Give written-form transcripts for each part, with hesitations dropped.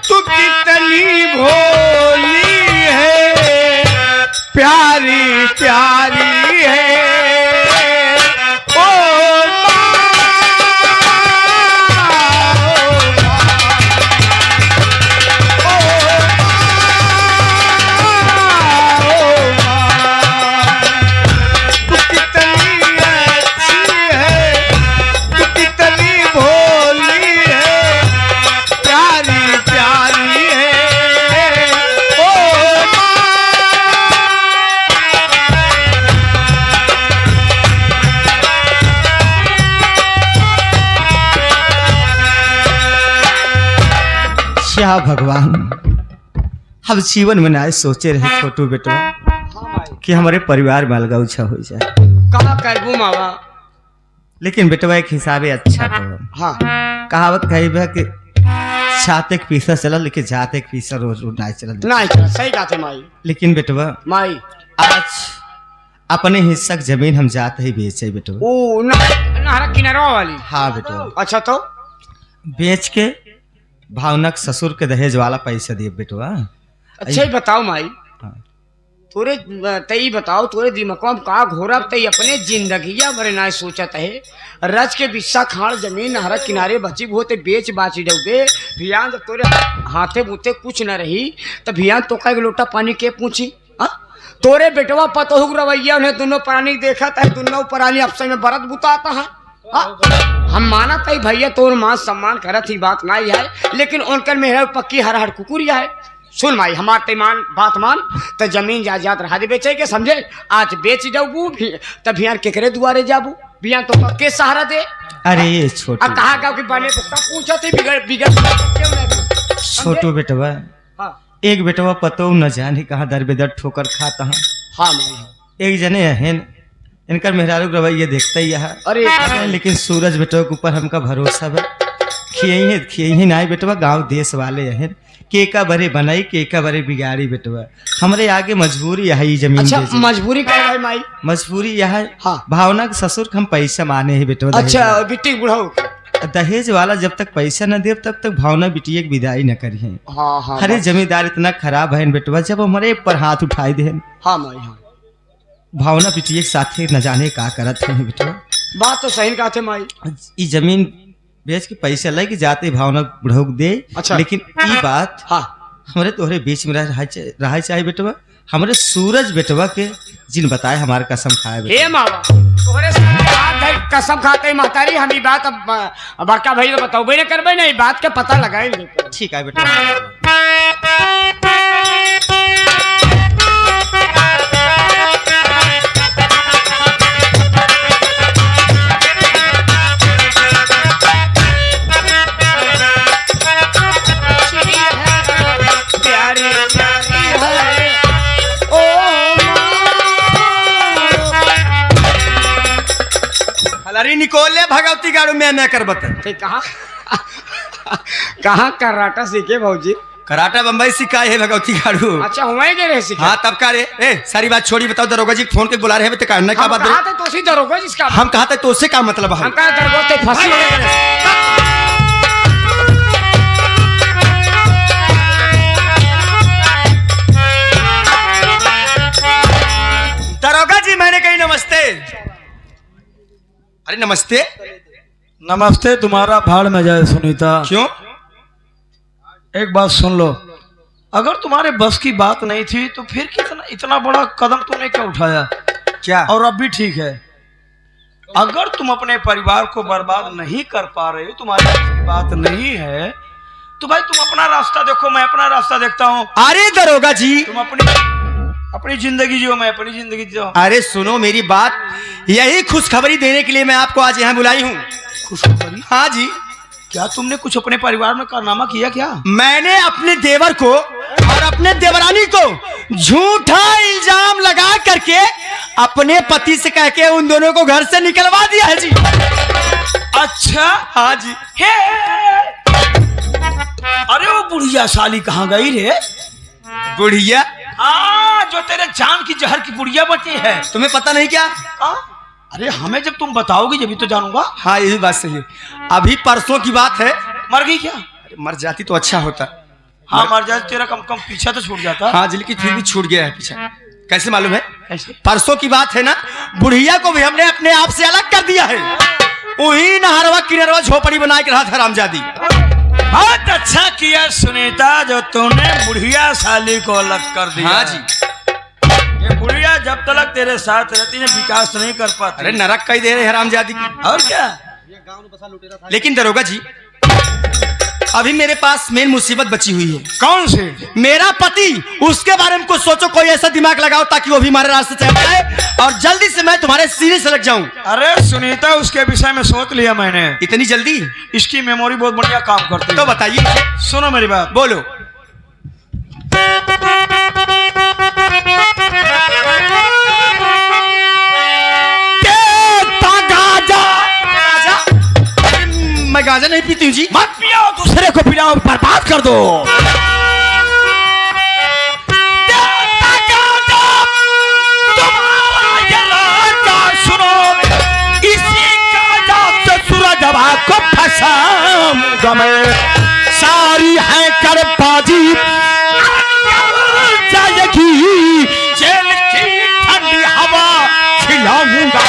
तू कितनी भोली है, प्यारी प्यारी है। ओ माँ, तू कितनी अच्छी है, तू कितनी भोली है, प्यारी प्यारी है। ओ क्या भगवान, हम जीवन में ना सोचे रहे छोटू बेटवा कि हमारे परिवार में अलगा उछा हो जाए। कहाँ करबू मावा? लेकिन बेटवा एक हिसाबे अच्छा कहो। हाँ कहावत कही है कि छाते के पीछा चला, लेकिन जाते के पीछा रोज रोज नहीं चला। नहीं चला, सही बात है माई। लेकिन बेटवा माई आज अपने हिस्सा की जमीन हम जाते ही बेचे बेटवा। ओ नहरा किनारा वाली। हाँ बेटवा, अच्छा तो बेच के भावनक ससुर के दहेज वाला पैसा दिए बेटवा। अच्छा ही बताओ माई, हाँ। तोरे तई बताओ, तोरे दिमाग में का घोरा तई अपने जिंदगिया भरे ना सोचत है। रज के बिस्सा खाड़ जमीन नहरा किनारे बची होते बेच बाची डूबे भियान, जब तोरे हाथे बूते कुछ न रही तो भियान तो का लोटा पानी के पूछी। तोरे बेटवा पतोहू रवैया उन्हें दोनों प्राणी देखा था, दोनों प्राणी आपस में बरत बुताता है। हम माना तई भैया तोर मान सम्मान करत ही बात नहीं है, लेकिन उनकर मेहरा पक्की हर हर कुकुरिया है। सुन माई, हमार ते मान बात मान तो जमीन जायदाद रहा दे बेचे के समझे। आज बेच जाबू तब भियान केकरे दुआरे जाबू, भियान तो पक्के सहारा दे। अरे ये छोटू, अब कहा गाँव की बने तो सब पूछा थे बिगड़ बिगड़ क्यों नहीं? छोटू बेटवा, हाँ एक बेटवा पतो न जाने कहाँ दर बेदर ठोकर खाता है। हाँ माई, एक जने हैं इनकर मेहरारू रवैया देखता ही है। अरे लेकिन सूरज बेटवा के ऊपर हमका भरोसा है। खियही ही ना बेटवा, गांव देश वाले हैं। केका बरे बनाई केका बरे बिगाड़ी बेटवा। हमरे आगे मजबूरी है ये जमीन अच्छा बेचे। मजबूरी क्या है माई? मजबूरी यह है, हाँ। भावना के ससुर के हम पैसा माने ही बेटवा। अच्छा बिट्टी बुढ़ाऊ। दहेज वाला जब तक पैसा न दे तब तक भावना बिटिया की विदाई न करी है। हाँ हाँ अरे जमींदार इतना खराब है बेटवा, जब हमारे पर हाथ उठाई दे। हाँ माई, हाँ भावना बिटिया के साथ न जाने का करत है बेटवा। बात तो सही कहा थे माई। ई जमीन बेच के पैसा लेके जाते भावना बुढ़ऊ दे। अच्छा। लेकिन ई बात हाँ हमारे तोहरे बीच में रह चाहिए बेटवा। हमारे सूरज बेटवा के जिन बताए हमारे कसम खाए हे मावा, तोहरे साथ कसम खाते महतारी हम बात अब बड़का भाई तो बताओ न करबे ना, बात के पता लगाए। ठीक है बेटा। अरे निकोले भगवती गाड़ू मैं कर बता। कहाँ कराटा सीखे भौजी? कराटा बम्बई सिखाए है भगवती गाड़ू। अच्छा हुए गए रहे सीखे? हाँ तब का रे। सारी बात छोड़ी, बताओ दरोगा जी फोन के बुला रहे हैं तो करना क्या बात है? तो दरोगा जिसका हम कहा था तो उससे क्या मतलब है? हम कहा दरोगा ते फंसी दरोगा जी, मैंने कही नमस्ते। अरे नमस्ते। नमस्ते तुम्हारा भाड़ में जाए सुनीता। क्यों? एक बात सुन लो, अगर तुम्हारे बस की बात नहीं थी तो फिर कितना इतना बड़ा कदम तुमने क्या उठाया? क्या? और अब भी ठीक है, अगर तुम अपने परिवार को बर्बाद नहीं कर पा रहे हो, तुम्हारी बस की बात नहीं है, तो भाई तुम अपना रास्ता देखो, मैं अपना रास्ता देखता हूँ। अरे दरोगा जी, तुम अपनी जिंदगी जियो, मैं अपनी जिंदगी जियो। अरे सुनो मेरी बात, यही खुशखबरी देने के लिए मैं आपको आज यहाँ बुलाई हूँ। खुशखबरी? हाँ जी। क्या तुमने कुछ अपने परिवार में कारनामा किया क्या? मैंने अपने देवर को और अपने देवरानी को झूठा इल्जाम लगा करके अपने पति से कह के उन दोनों को घर से निकलवा दिया है जी। अच्छा हाँ जी। हे अरे वो बुढ़िया साली कहाँ गई रे? बुढ़िया? हाँ, जो तेरे जान की जहर की बुढ़िया बची है। तुम्हें पता नहीं क्या? अरे हमें जब तुम बताओगी जब तो जानूंगा। हाँ यही बात सही है। अभी परसों की बात है। मर गई क्या? मर जाती तो अच्छा होता। हाँ मर जाए तेरा कम कम पीछा तो छूट जाता। हाँ जी, लेकिन फिर भी छूट गया है पीछे। कैसे मालूम है? कैसे? परसों की बात है ना, बुढ़िया को भी हमने अपने आप से अलग कर दिया है। वही नहरवा किनरवा झोपड़ी बना के रहा था हरामजादी। बहुत अच्छा किया सुनीता जो तूने बुढ़िया साली को अलग कर दिया। हाँ जी। ये बुढ़िया जब तक तेरे साथ रहती है विकास नहीं कर पाती। अरे नरक का ही दे रहे हरामजादी की। और क्या। लेकिन दरोगा जी, अभी मेरे पास मेन मुसीबत बची हुई है। कौन से? मेरा पति, उसके बारे में कुछ सोचो, कोई ऐसा दिमाग लगाओ ताकि वो भी हमारे रास्ते से हट जाए और जल्दी से मैं तुम्हारे सीने से लग जाऊं। अरे सुनीता उसके विषय में सोच लिया मैंने। इतनी जल्दी? इसकी मेमोरी बहुत बढ़िया काम करती है। तो बताइए। सुनो मेरी बात। बोलो। मैं गांजा नहीं पीती हूँ जी। मत पियो, दूसरे को पिलाओ, बर्बाद कर दो। सुनो, इसी गांजा से सूरज को फंसाऊंगा मैं। सारी है करबाजी जाएगी, जेल की ठंडी हवा खिलाऊंगा।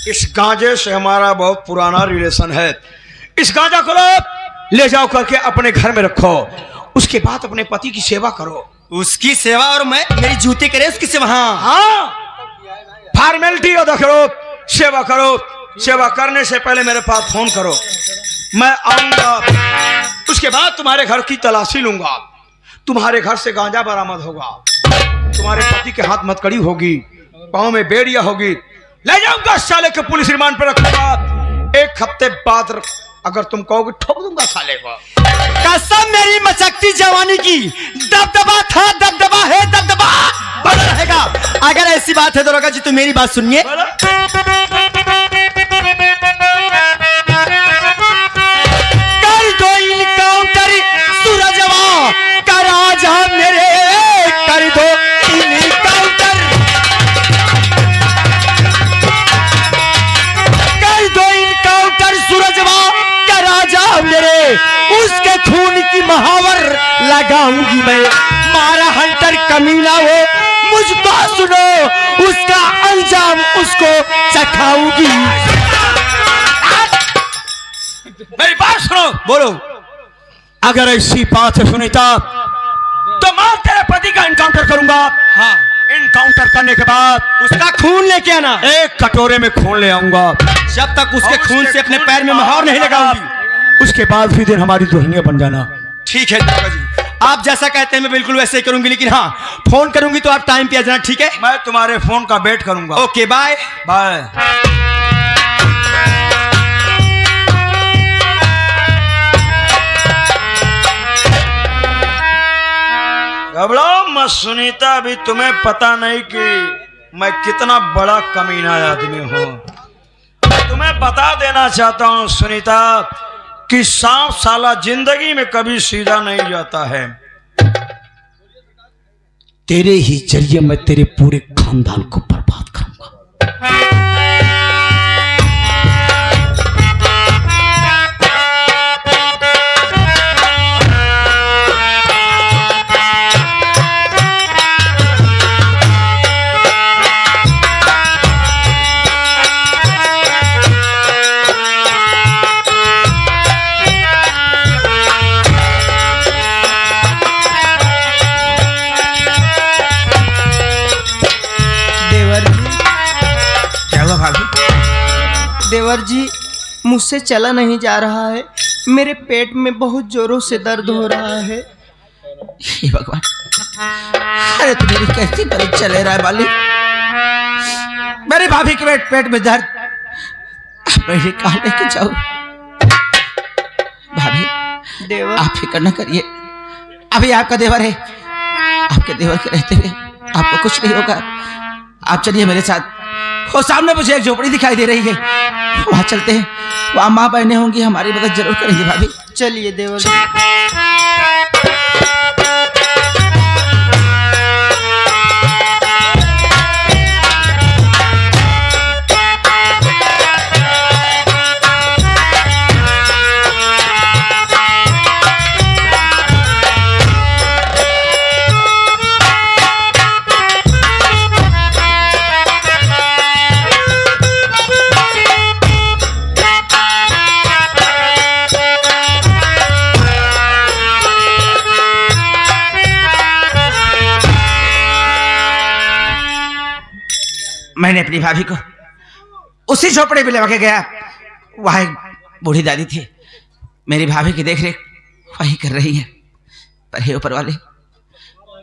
इस गांजे से हमारा बहुत पुराना रिलेशन है। इस गांजा को ले जाओ करके अपने घर में रखो, उसके बाद अपने पति की सेवा करो। उसकी सेवा? और मैं मेरी जूती करे उसकी सेवा? हाँ, फॉर्मेलिटी अदा करो, सेवा करो। सेवा करने से पहले मेरे पास फोन करो, मैं आऊंगा। उसके बाद तुम्हारे घर की तलाशी लूंगा, तुम्हारे घर से गांजा बरामद होगा, तुम्हारे पति के हाथ मतकड़ी होगी, पाँव में बेड़िया होगी, ले जाऊंगा साले के पुलिस रिमांड पर रखूंगा। एक हफ्ते बाद अगर तुम कहोगे ठोक दूंगा साले को। कसम मेरी मचकती जवानी की, दबदबा था, दबदबा है, दबदबा बना रहेगा। अगर ऐसी बात है दरोगा जी तो मेरी बात सुनिए। कर दो इनकाउंटर सूरजवा का राजा मेरे, कर दो इनकाउंटर, कर दो इनकाउंटर सूरजवा का राजा मेरे। उसके खून की महावर लगाऊंगी मैं, मारा हंटर कमीना हो मुझको सुनो, उसका अंजाम उसको चखाऊंगी। मेरी बात सुनो। बोलो। अगर ऐसी बात है सुनीता तो मैं तेरे पति का इनकाउंटर करूंगा। हाँ, इनकाउंटर करने के बाद उसका खून लेके आना। एक कटोरे में खून ले आऊंगा। जब तक उसके खून से अपने पैर में मोहर नहीं लगाऊंगी, उसके बाद भी दिन हमारी दुल्हनिया बन जाना। ठीक है दरोगा जी, आप जैसा कहते हैं मैं बिल्कुल वैसे ही करूंगी, लेकिन हाँ फोन करूंगी तो आप टाइम पे आ जाना, ठीक है? मैं तुम्हारे फोन का वेट करूंगा। Okay bye bye. घबराओ मत सुनीता, अभी तुम्हें पता नहीं कि मैं कितना बड़ा कमीना आदमी हूँ। तुम्हें बता देना चाहता हूँ सुनीता कि सांप साला जिंदगी में कभी सीधा नहीं जाता है। तेरे ही जरिए मैं तेरे पूरे खानदान को बर्बाद करूंगा। देवर जी, मुझसे चला नहीं जा रहा है, मेरे पेट में बहुत जोरों से दर्द हो रहा है। हे भगवान, अरे तू मेरी कैसी परीक्षा चले रहा है बाली? मेरे भाभी के पेट में दर्द, मैं कहाँ लेके जाऊं? भाभी देवर, आप फिक्र न करिए, अभी आपका देवर है, आपके देवर के रहते हुए आपको कुछ नहीं होगा। आप चलिए मेरे साथ, वो सामने मुझे एक झोपड़ी दिखाई दे रही है, वहां चलते हैं, वहां माँ बहनें होंगी, हमारी मदद जरूर करेंगे। भाभी चलिए देवर जी। मैंने अपनी भाभी को उसी झोपड़े में लगा के गया। वहां एक बूढ़ी दादी थी, मेरी भाभी की देखरेख वही कर रही है। पर हे ऊपर वाले,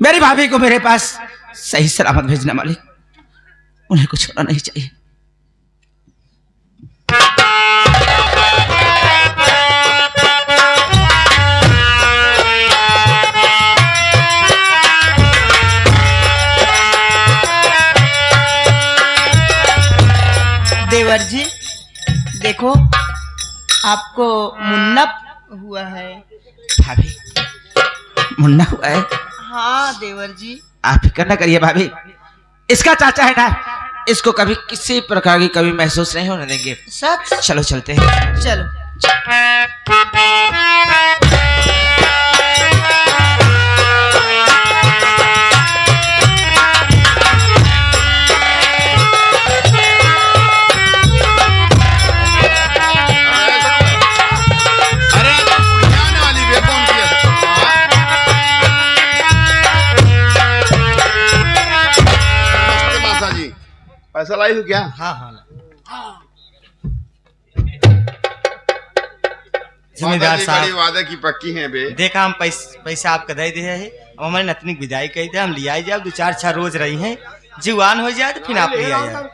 मेरी भाभी को मेरे पास सही सलामत भेजना मालिक, उन्हें कुछ होना नहीं चाहिए। देवर जी देखो, आपको मुन्ना हुआ है। भाभी, मुन्ना हुआ है? हाँ देवर जी। आप फिक्र ना करिए भाभी, इसका चाचा है ना, इसको कभी किसी प्रकार की कभी महसूस नहीं होने देंगे। सच? चलो चलते हैं। चलो। पैसा लाई हो क्या? हाँ हाँ जिम्मेदार बड़ी साहब, वादा की पक्की है बे। देखा हम पैसा आपका दे दिया है। अब हमारे नतनी की विदाई कही थे, हम ले आए जाए, 2-4 रोज रही हैं, जीवान हो जाए तो फिर आप ले आए।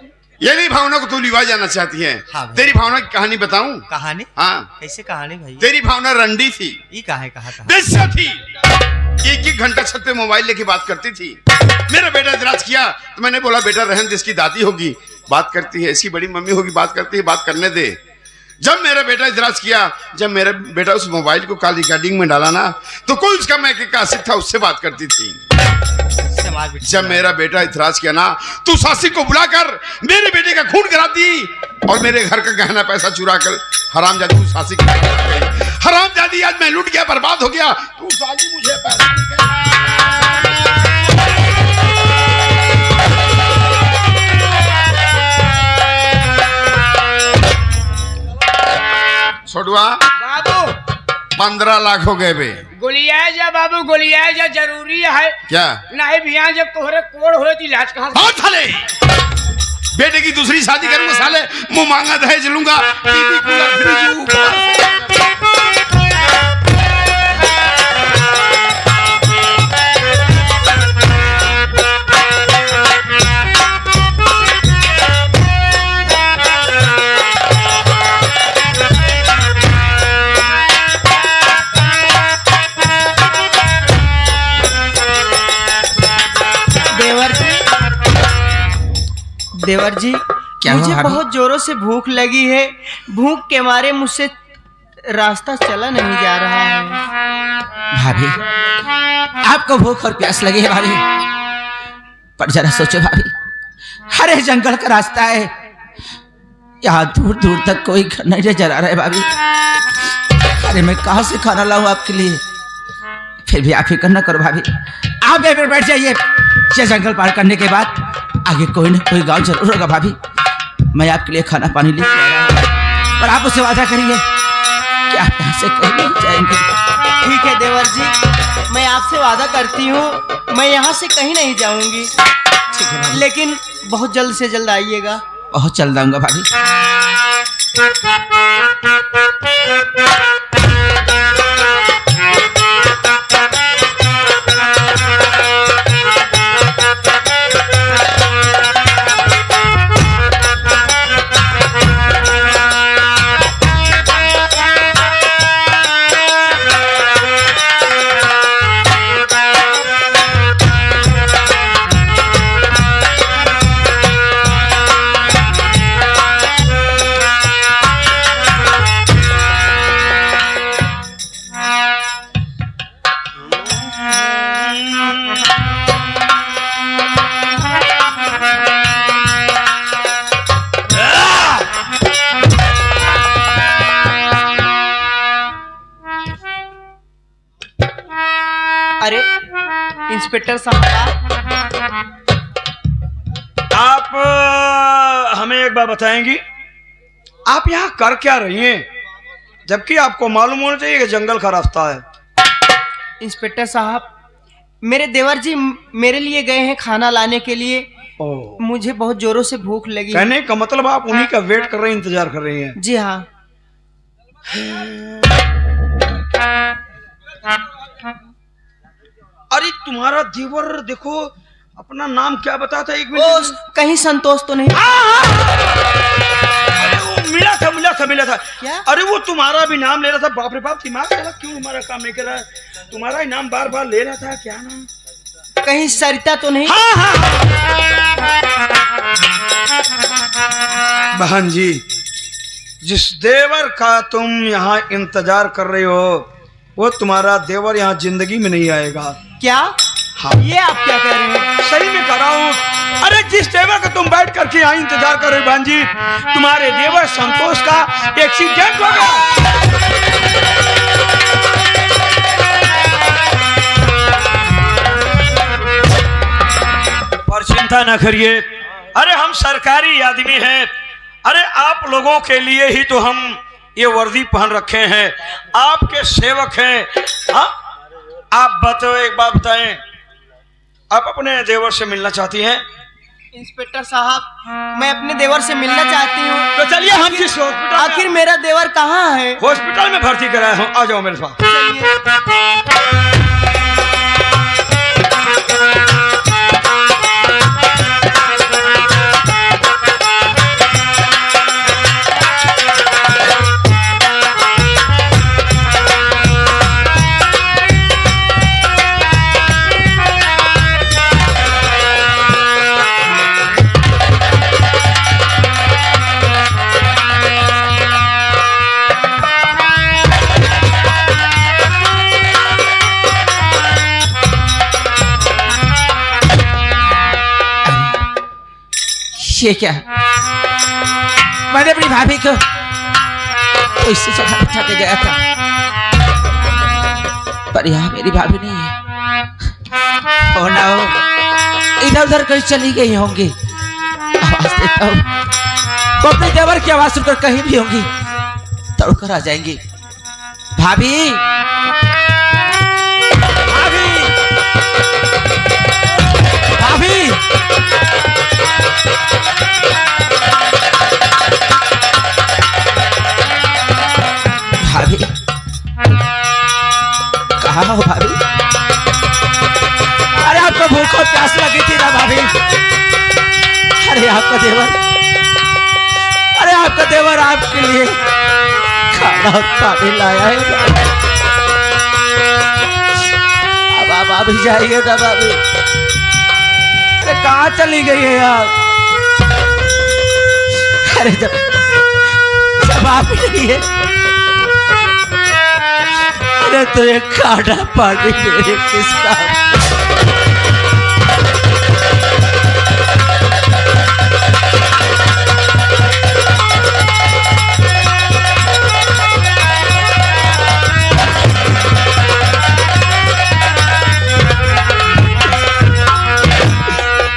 यही भावना को तू लिवा जाना चाहती है? हाँ भाई। तेरी भावना की कहानी बताऊं? कहानी? हाँ। कैसे कहानी भाई? तेरी भावना रंडी थी, ये कहा था? बेस्या थी। 1-1 घंटा छत पे मोबाइल लेके बात करती थी। मेरा बेटा इतराज किया तो मैंने बोला बेटा रहन दे, इसकी दादी होगी बात करती है, इसकी बड़ी मम्मी होगी बात करती है, बात करने दे। जब मेरा बेटा इतराज किया, जब मेरा बेटा उस मोबाइल को कॉल रिकॉर्डिंग में डाला ना, तो कोई उसका मैं कासिद था, उससे बात करती थी। जब मेरा बेटा इतराज किया ना, तू सासी को बुलाकर मेरे बेटे का खून करा दी और मेरे घर का गहना पैसा चुरा कर हरामजादी उस सासी की हरामजादी, आज मैं लूट गया, बर्बाद हो गया। तू साली मुझे पैसा छोड़वा बाबू 15 लाख हो गए बे। गोलियाए जा बाबू, गोलियाए जा, जरूरी है। क्या नहीं भैया, जब तोहरे कोड़ हो तो इलाज कहाँ से? और साले बेटे की दूसरी शादी करूंगा, साले मुंह मांगा दहेज लूंगा, टीवी कूलर फ्रिज ऊपर। देवर जी क्या हुआ मुझे भाभी? बहुत जोरों से भूख लगी है। भूख के मारे मुझसे रास्ता चला नहीं जा रहा है। भाभी, आपको भूख और प्यास लगी है भाभी, पर जरा सोचो भाभी, हरे जंगल का रास्ता है, यहाँ दूर दूर तक कोई घर नहीं नजर आ रहा है भाभी। अरे मैं कहाँ से खाना लाऊं आपके लिए? फिर भी आप फिक्र न करो भाभी, आप यहीं पर बैठ जाइए। ये जंगल पार करने के बाद आगे कोई न कोई गांव जरूर होगा भाभी, मैं आपके लिए खाना पानी लेके आ रहा हूं, पर आप उसे वादा करिए कि आप यहाँ से कहीं नहीं जाएंगे। ठीक है देवर जी, मैं आपसे वादा करती हूँ, मैं यहाँ से कहीं नहीं जाऊंगी। ठीक है भाभी, लेकिन बहुत जल्द से जल्द आइएगा। बहुत जल्द आऊंगा भाभी। अरे इंस्पेक्टर साहब, आप हमें एक बात बताएंगी, आप यहाँ कर क्या रही हैं, जबकि आपको मालूम होना चाहिए कि जंगल का रास्ता है। इंस्पेक्टर साहब, मेरे देवर जी मेरे लिए गए हैं खाना लाने के लिए। ओ, मुझे बहुत जोरों से भूख लगी। कहने का मतलब आप उन्हीं का वेट कर रहे हैं, इंतजार कर रही हैं। जी हाँ। अरे तुम्हारा देवर देखो, अपना नाम क्या बताता है? एक ओ, मिनट। कहीं संतोष तो नहीं? अरे वो मिला था। क्या? अरे वो तुम्हारा भी नाम ले रहा था। बाप रे बाप, दिमाग चला क्यों हमारा काम नहीं कर रहा है? तुम्हारा ही नाम बार बार ले रहा था। क्या नाम? कहीं सरिता तो नहीं? बहन जी, जिस देवर का तुम यहाँ इंतजार कर रहे हो, वो तुम्हारा देवर यहाँ जिंदगी में नहीं आएगा। क्या? हाँ। ये आप क्या कह रहे हैं? सही में कर रहा हूँ। अरे जिस देवर का तुम बैठ करके यहाँ इंतजार कर रहे हो बहन जी, तुम्हारे देवर संतोष का एक्सीडेंट हो गया। पर चिंता न करिए, अरे हम सरकारी आदमी हैं। अरे आप लोगों के लिए ही तो हम ये वर्दी पहन रखे हैं, आपके सेवक हैं। हाँ, आप बताओ, एक बात बताएं, आप अपने देवर से मिलना चाहती हैं? इंस्पेक्टर साहब, मैं अपने देवर से मिलना चाहती हूँ। तो चलिए, हम जिस हॉस्पिटल आखिर मेरा देवर कहाँ है? हॉस्पिटल में भर्ती कराया हूँ, आ जाओ मेरे साथ। ये क्या? मैंने अपनी भाभी को तो इसी जगह बिठा के गया था, पर यहाँ मेरी भाभी नहीं है। और ना हो, इधर उधर कहीं चली गई होंगी। आवाज देता हूँ, वो अपने देवर की आवाज सुनकर कहीं भी होंगी, दौड़कर आ जाएंगी। भाभी, भाभी, भाभी, भाभी, कहाँ हो भाभी? अरे आपको भूख और प्यास लगी थी ना भाभी? अरे आपका देवर आपके लिए खाना और पानी लाया है। अब आप आ भी जाइए ना भाभी। अरे कहाँ चली गई है आप? अरे जब आप नहीं है, अरे तो ये खाना पानी मेरे किस काम?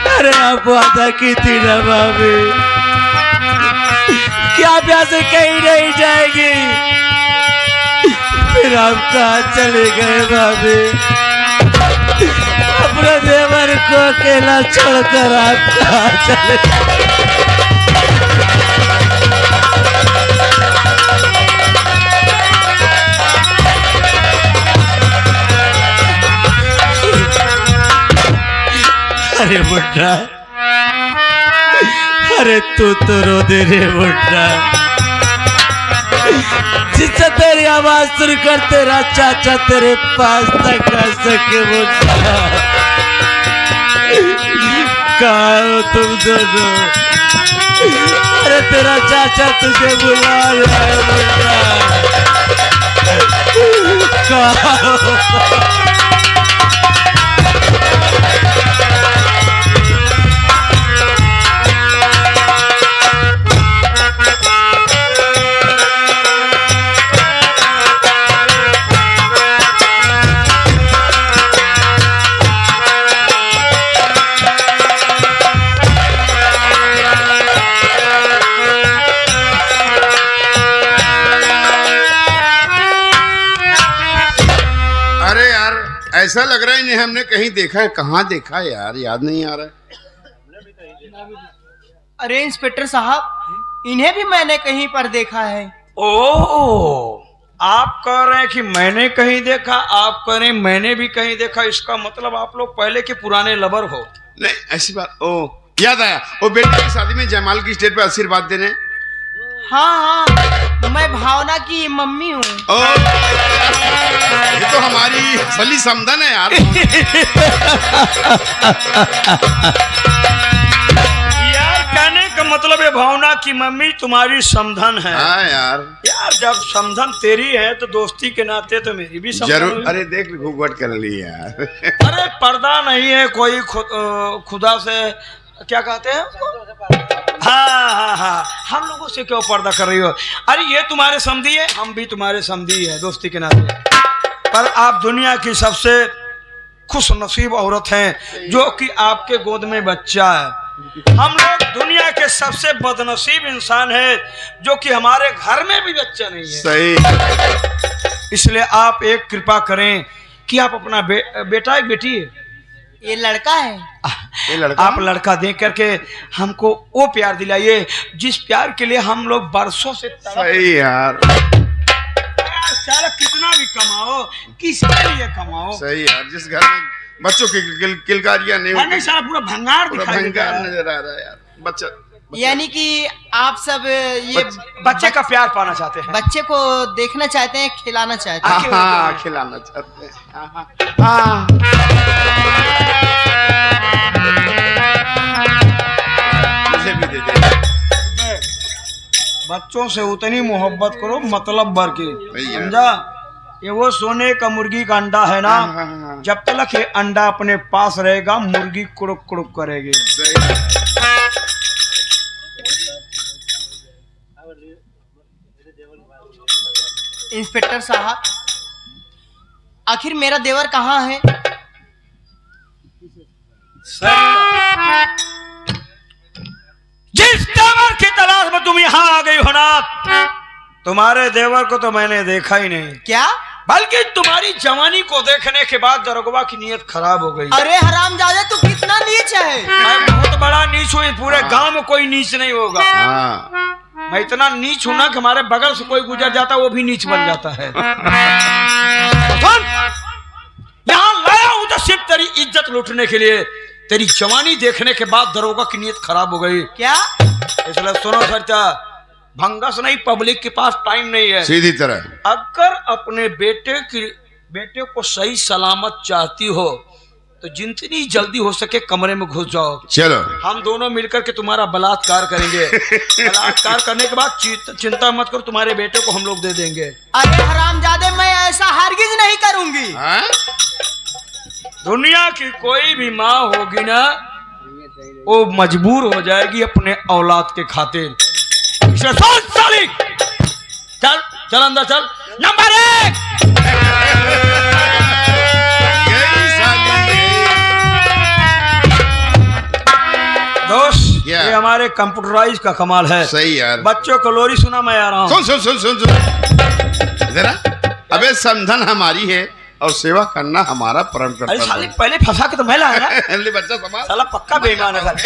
अरे आप वादा की थी ना भाभी, क्या प्यासे कहीं नहीं जाएगी? फिर आप कहाँ चले गए भाभी? अपने देवर को अकेला छोड़कर आप कहाँ चले गए? अरे बुड्ढा, अरे तू तो रो दे रे बुड्ढा, जिससे तेरी आवाज सुनकर तेरा चाचा तेरे पास तक आ सके। बुड्ढा, कहाँ हो तुम दोनों? अरे तेरा चाचा तुझे बुला रहा है बुड्ढा, कहाँ हो? ऐसा लग रहा है इन्हें हमने कहीं देखा है। कहाँ देखा है यार, याद नहीं आ रहा है। अरे इंस्पेक्टर साहब, इन्हें भी मैंने कहीं पर देखा है। ओ, आप कह रहे हैं कि मैंने कहीं देखा, आप कह रहे हैं मैंने भी कहीं देखा, इसका मतलब आप लोग पहले के पुराने लवर हो। नहीं ऐसी बात, ओ याद आया, वो बेटे की शादी में जयमाल की स्टेज पे आशीर्वाद देने। हाँ हाँ, मैं भावना की मम्मी हूँ। ओ ये तो हमारी असली समधन है यार। यार कहने का मतलब है भावना की मम्मी तुम्हारी समधन है। हाँ यार, यार जब समधन तेरी है तो दोस्ती के नाते तो मेरी भी समधन जरूर। हुई। अरे देख घूंघट कर ली यार। अरे पर्दा नहीं है कोई खुदा से क्या कहते हैं उसको? हाँ हाँ हाँ, हम लोगों से क्यों पर्दा कर रही हो? अरे ये तुम्हारे समधी है, हम भी तुम्हारे समधी है दोस्ती के नाते। पर आप दुनिया की सबसे खुश नसीब औरत हैं जो कि आपके गोद में बच्चा है। हम लोग दुनिया के सबसे बदनसीब इंसान है जो कि हमारे घर में भी बच्चा नहीं है। सही। इसलिए आप एक कृपा करें कि आप अपना बेटा एक बेटी है, ये लड़का है। ये लड़का, आप लड़का देख करके हमको वो प्यार दिलाइए जिस प्यार के लिए हम लोग बरसों से तड़प। सही यार। यार सारा कितना भी कमाओ, किसके लिए कमाओ? सही यार, जिस घर में बच्चों की किलकारियां नहीं नहीं सारा पूरा भंगार पूरा दिखाई देता भंगार है। नजर आ रहा है यार। बच्चा यानी कि आप सब ये बच्चे का प्यार पाना चाहते हैं। बच्चे को देखना चाहते हैं, खिलाना चाहते हैं। हाँ खिलाना चाहते हैं। हाँ मुझे भी दे दे। बच्चों से उतनी मोहब्बत करो मतलब भर के, भैया। समझा? ये वो सोने का मुर्गी का अंडा है ना, हाँ, हाँ, हाँ। जब तक ये अंडा अपने पास रहेगा मुर्गी कुड़ुक कुड़ुक करेगी। सही। इंस्पेक्टर साहब, आखिर मेरा देवर कहाँ है? जिस देवर की तलाश में तुम यहाँ आ गई हो ना, तुम्हारे देवर को तो मैंने देखा ही नहीं, क्या? बल्कि तुम्हारी जवानी को देखने के बाद दरोगा की नीयत खराब हो गई। अरे हरामजादे, तू कितना नीच है। मैं बहुत बड़ा नीच हूँ, पूरे गांव में कोई नीच नहीं होगा। हाँ मैं इतना नीच हूं ना कि हमारे बगल से कोई गुजर जाता वो भी नीच बन जाता है। सुन, यहाँ लाया हूं तो सिर्फ तेरी इज्जत लूटने के लिए। तेरी जवानी देखने के बाद दरोगा की नीयत खराब हो गई। क्या? इसलिए सुनो खर्चा, भंगस नहीं, पब्लिक के पास टाइम नहीं है। सीधी तरह। अगर अपने बेटे को सही सलामत चाहती हो तो जितनी जल्दी हो सके कमरे में घुस जाओ। चलो हम दोनों मिलकर के तुम्हारा बलात्कार करेंगे। बलात्कार करने के बाद चिंता मत करो, तुम्हारे बेटे को हम लोग दे देंगे। अरे हरामजादे, मैं ऐसा हरगिज नहीं करूंगी। हाँ? दुनिया की कोई भी माँ होगी ना, वो मजबूर हो जाएगी अपने औलाद के खातिर। इसलिए सोच साली, चल चल अंदर चल। नंबर 1 दोस्त, क्या? ये हमारे कंप्यूटराइज का कमाल है। सही यार। बच्चों को लोरी सुना मैं आ रहा हूँ। सुन सुन सुन सुन सुन इधर आ। अबे समधन हमारी है और सेवा करना हमारा परम अरे कर्तव्य साले है। पहले फंसा के तो मैं लाया ना। ले बच्चा संभाल। साला पक्का बेईमान है साले।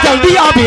जल्दी आ भी।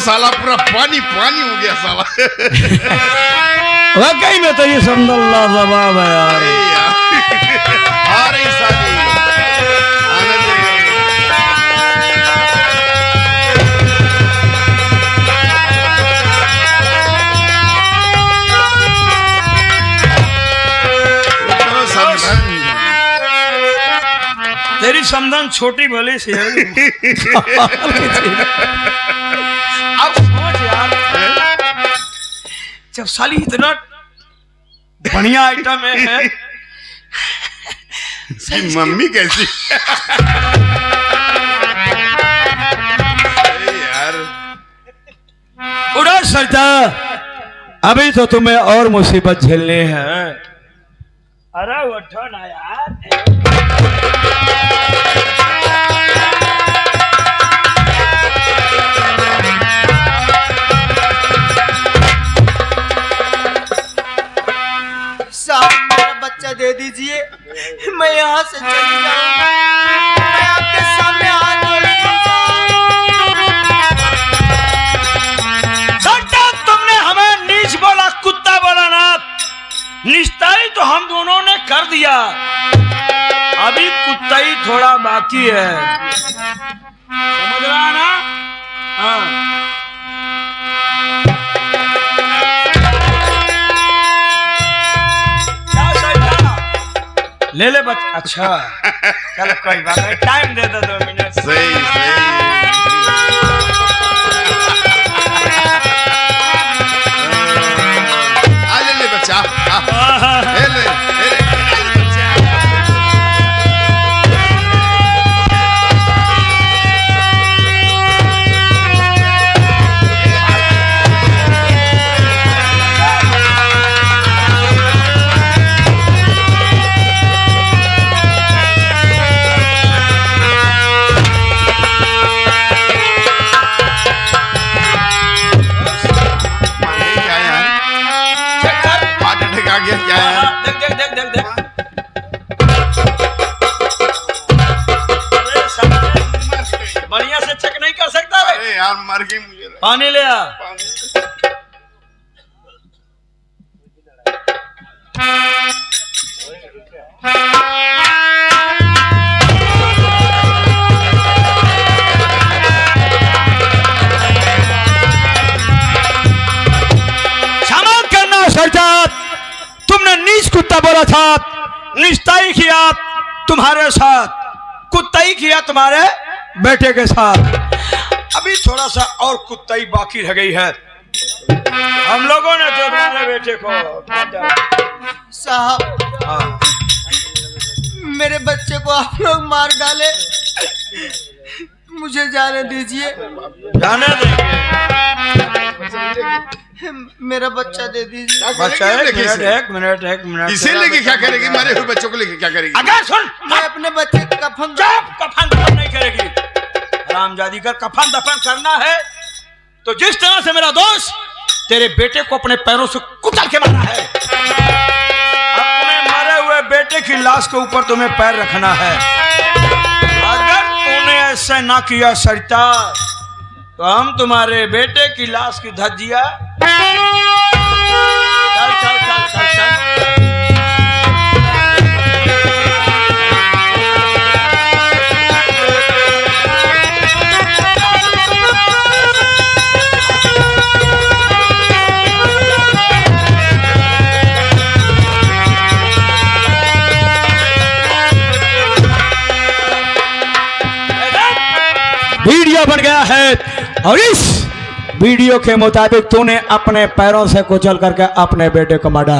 साला पूरा पानी पानी हो गया साला। वाकई में तो ये समदल लाजवाब है यार। अरे यार, आ रही शादी, आने दे। तो समधन, तेरी समधन छोटी भली सी है। अब सोच यार, जब साली इतना बढ़िया आइटम है, इसकी मम्मी कैसी? अरे यार, उड़ा सरता, अभी तो तुम्हें और मुसीबत झेलनी है। अरे उठो ना यार। साहब मेरा बच्चा दे दीजिए, मैं यहाँ से चली जाऊंगा। मैं आपके सामने हाथ जोड़ती हूँ। तुमने हमें नीच बोला, कुत्ता बोला ना। निश्चय तो हम दोनों ने कर दिया, अभी कुत्ता ही थोड़ा बाकी है, समझ रहा ना? हाँ। ले ले बच। अच्छा चलो कोई बात नहीं, टाइम दे दो 2 मिनट। सही सही। आ ले ले बच्चा, ले ले, ले ले बच्चा। बढ़िया से चेक नहीं कर सकता भाई? अरे यार मर गई मुझे। पानी ले आ। क्षमा करना सरदार, तुमने नीच कुत्ता बोला था, निश्चय किया तुम्हारे साथ, कुत्ताई किया तुम्हारे बेटे के साथ। अभी थोड़ा सा और कुत्ताई बाकी रह गई है। हम लोगों ने तो तुम्हारे बेटे को साहब हाँ। मेरे बच्चे को आप लोग मार डाले, मुझे जाने दीजिए। जाने देंगे। मेरा बच्चा दे दीजिए। बच्चा एक मिनट इसे लेके क्या करेगी? मरे हुए बच्चों को लेके क्या करेगी? अगर सुन, मैं अपने बच्चे का कफन कफन दफन नहीं करेगी। रामजादी कर, कफन दफन करना है तो जिस तरह से मेरा दोस्त तेरे बेटे को अपने पैरों से कुचल के मारा है, अपने मरे हुए बेटे की लाश के ऊपर तुम्हें पैर रखना है। अगर तूने ऐसा ना किया सरिता, तो हम तुम्हारे बेटे की लाश की धज्जिया चल चल चल चल चल। वीडियो बन गया है और इस वीडियो के मुताबिक तूने अपने पैरों से कुचल करके अपने बेटे को मारा।